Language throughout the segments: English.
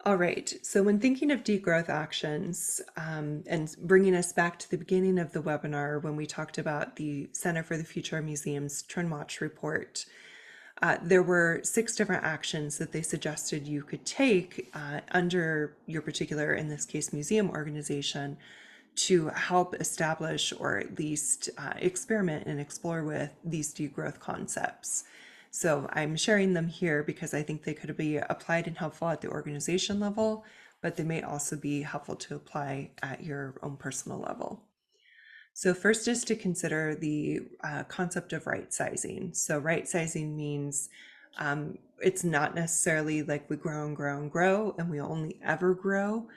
All right. So when thinking of degrowth actions, and bringing us back to the beginning of the webinar when we talked about the Center for the Future of Museums Trend Watch report, there were 6 different actions that they suggested you could take under your particular, in this case, museum organization to help establish or at least experiment and explore with these degrowth concepts. So I'm sharing them here because I think they could be applied and helpful at the organization level, but they may also be helpful to apply at your own personal level. So first is to consider the concept of right sizing. So right sizing means it's not necessarily like we grow and grow and grow and we only ever grow.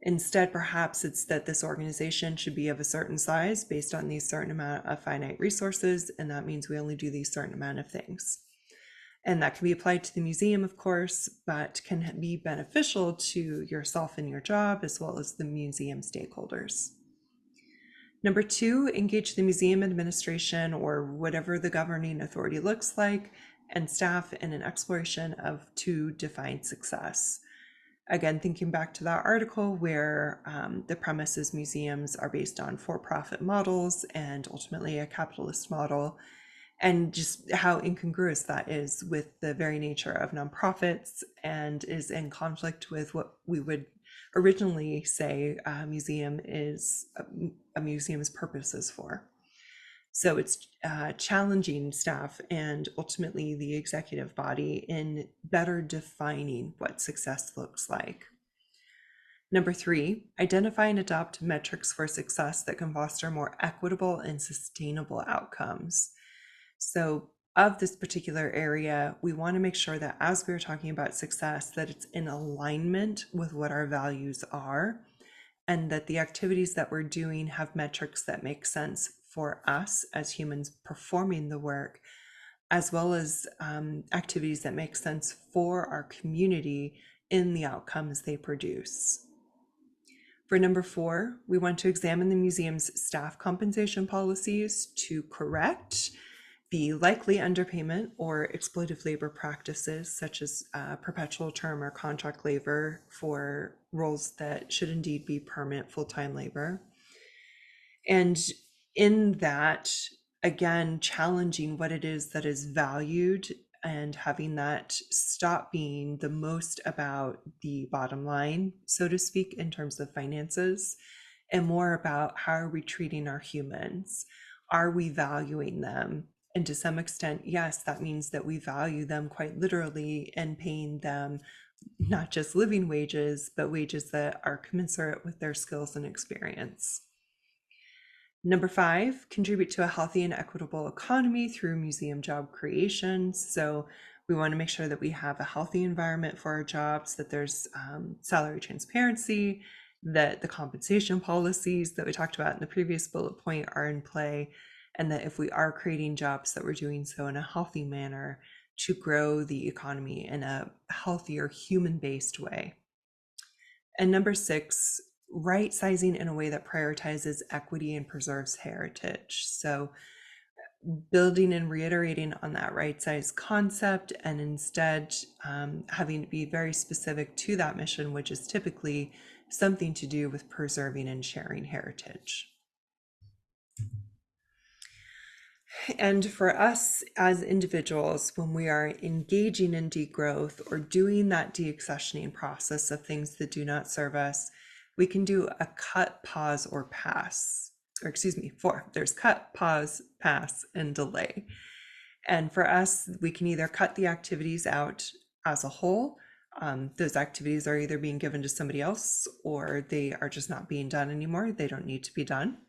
Instead, perhaps it's that this organization should be of a certain size based on these certain amount of finite resources, and that means we only do these certain amount of things. And that can be applied to the museum, of course, but can be beneficial to yourself and your job, as well as the museum stakeholders. Number 2, engage the museum administration or whatever the governing authority looks like and staff in an exploration of to define success. Again, thinking back to that article where the premise is museums are based on for-profit models and ultimately a capitalist model, and just how incongruous that is with the very nature of nonprofits and is in conflict with what we would originally say a museum's purpose is for. So it's challenging staff and ultimately the executive body in better defining what success looks like. Number 3, identify and adopt metrics for success that can foster more equitable and sustainable outcomes. So of this particular area, we want to make sure that as we're talking about success, that it's in alignment with what our values are, and that the activities that we're doing have metrics that make sense for us as humans performing the work, as well as activities that make sense for our community in the outcomes they produce. For number 4, we want to examine the museum's staff compensation policies to correct the likely underpayment or exploitative labor practices, such as perpetual term or contract labor for roles that should indeed be permanent full-time labor. And in that, again, challenging what it is that is valued and having that stop being the most about the bottom line, so to speak, in terms of finances, and more about how are we treating our humans? Are we valuing them? And to some extent, yes, that means that we value them quite literally and paying them not just living wages, but wages that are commensurate with their skills and experience. Number 5, contribute to a healthy and equitable economy through museum job creation. So we want to make sure that we have a healthy environment for our jobs, that there's salary transparency, that the compensation policies that we talked about in the previous bullet point are in play, and that if we are creating jobs, that we're doing so in a healthy manner to grow the economy in a healthier human-based way. And number 6, right sizing in a way that prioritizes equity and preserves heritage. So building and reiterating on that right size concept, and instead having to be very specific to that mission, which is typically something to do with preserving and sharing heritage. And for us as individuals, when we are engaging in degrowth or doing that deaccessioning process of things that do not serve us, we can do a cut, pause, or pass. Or excuse me, 4. There's cut, pause, pass, and delay. And for us, we can either cut the activities out as a whole. Those activities are either being given to somebody else or they are just not being done anymore. They don't need to be done.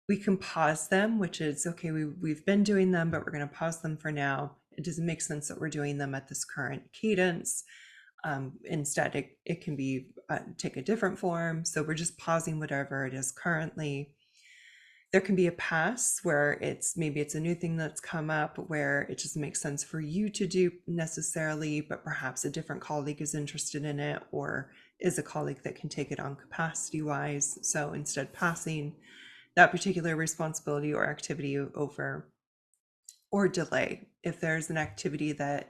We can pause them, which is, okay, we've been doing them, but we're going to pause them for now. It doesn't make sense that we're doing them at this current cadence. Instead, it can be take a different form. So we're just pausing whatever it is currently. There can be a pass where maybe it's a new thing that's come up where it just makes sense for you to do necessarily, but perhaps a different colleague is interested in it or is a colleague that can take it on capacity wise. So instead passing that particular responsibility or activity over, or delay. If there's an activity that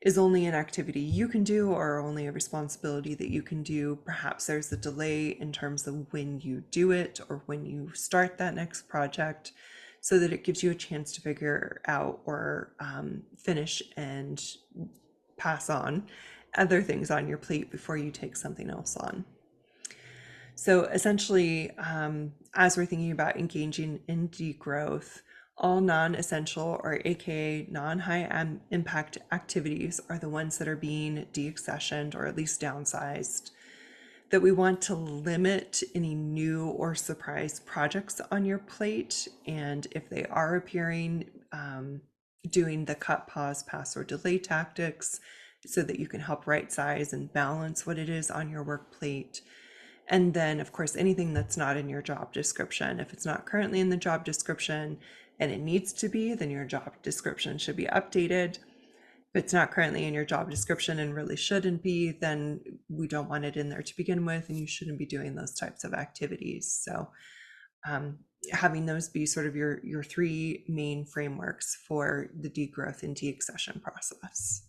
is only an activity you can do or only a responsibility that you can do. Perhaps there's a delay in terms of when you do it or when you start that next project, so that it gives you a chance to figure out or finish and pass on other things on your plate before you take something else on. So essentially, as we're thinking about engaging in degrowth, all non-essential or AKA non-high impact activities are the ones that are being deaccessioned or at least downsized. That we want to limit any new or surprise projects on your plate. And if they are appearing, doing the cut, pause, pass, or delay tactics so that you can help right size and balance what it is on your work plate. And then, of course, anything that's not in your job description. If it's not currently in the job description and it needs to be, then your job description should be updated. If it's not currently in your job description and really shouldn't be, then we don't want it in there to begin with, and you shouldn't be doing those types of activities. So having those be sort of your three main frameworks for the degrowth and deaccession process.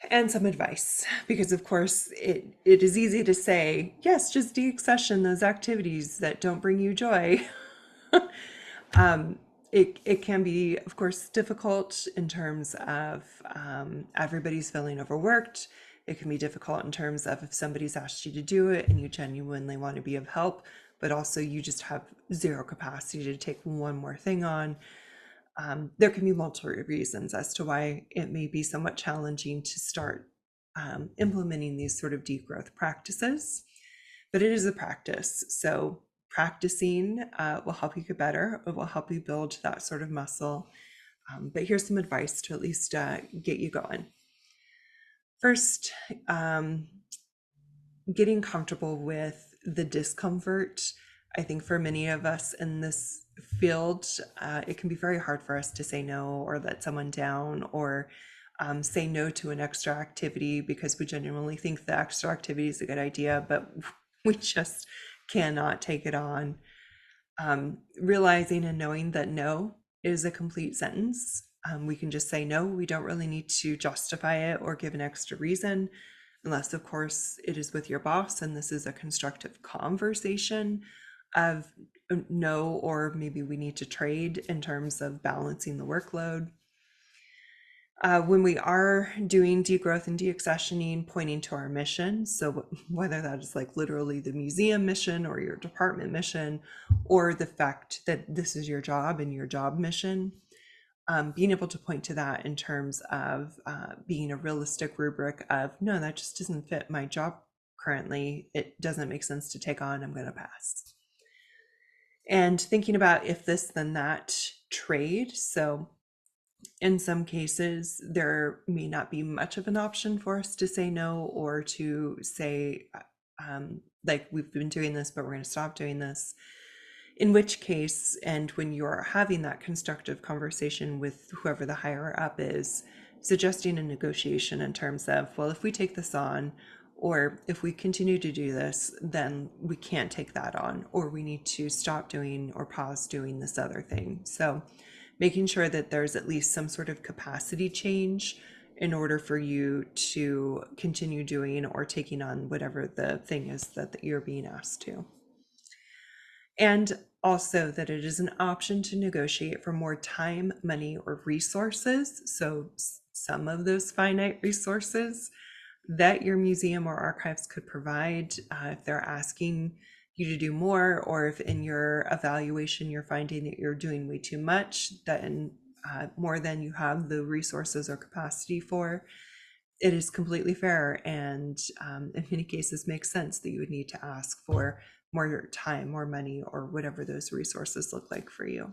And some advice, because of course it is easy to say, yes, just deaccession those activities that don't bring you joy. It can be, of course, difficult in terms of everybody's feeling overworked. It can be difficult in terms of if somebody's asked you to do it and you genuinely want to be of help, but also you just have zero capacity to take one more thing on. There can be multiple reasons as to why it may be somewhat challenging to start implementing these sort of degrowth practices, but it is a practice. So practicing will help you get better. It will help you build that sort of muscle. But here's some advice to at least get you going. First, getting comfortable with the discomfort. I think for many of us in this field, it can be very hard for us to say no or let someone down or say no to an extra activity because we genuinely think the extra activity is a good idea, but we just cannot take it on. Realizing and knowing that no is a complete sentence. We can just say no. We don't really need to justify it or give an extra reason, unless, of course, it is with your boss and this is a constructive conversation of no, or maybe we need to trade in terms of balancing the workload. When we are doing degrowth and deaccessioning, pointing to our mission, so whether that is like literally the museum mission or your department mission, or the fact that this is your job and your job mission, being able to point to that in terms of being a realistic rubric of, no, that just doesn't fit my job currently. It doesn't make sense to take on, I'm going to pass. And thinking about if this, then that trade. So in some cases, there may not be much of an option for us to say no or to say, like, we've been doing this, but we're going to stop doing this. In which case, and when you're having that constructive conversation with whoever the higher up is, suggesting a negotiation in terms of, well, if we take this on, or if we continue to do this, then we can't take that on, or we need to stop doing or pause doing this other thing. So making sure that there's at least some sort of capacity change in order for you to continue doing or taking on whatever the thing is that you're being asked to. And also that it is an option to negotiate for more time, money, or resources. So some of those finite resources that your museum or archives could provide, if they're asking you to do more, or if in your evaluation you're finding that you're doing way too much, then more than you have the resources or capacity for, it is completely fair and in many cases makes sense that you would need to ask for more time, more money, or whatever those resources look like for you.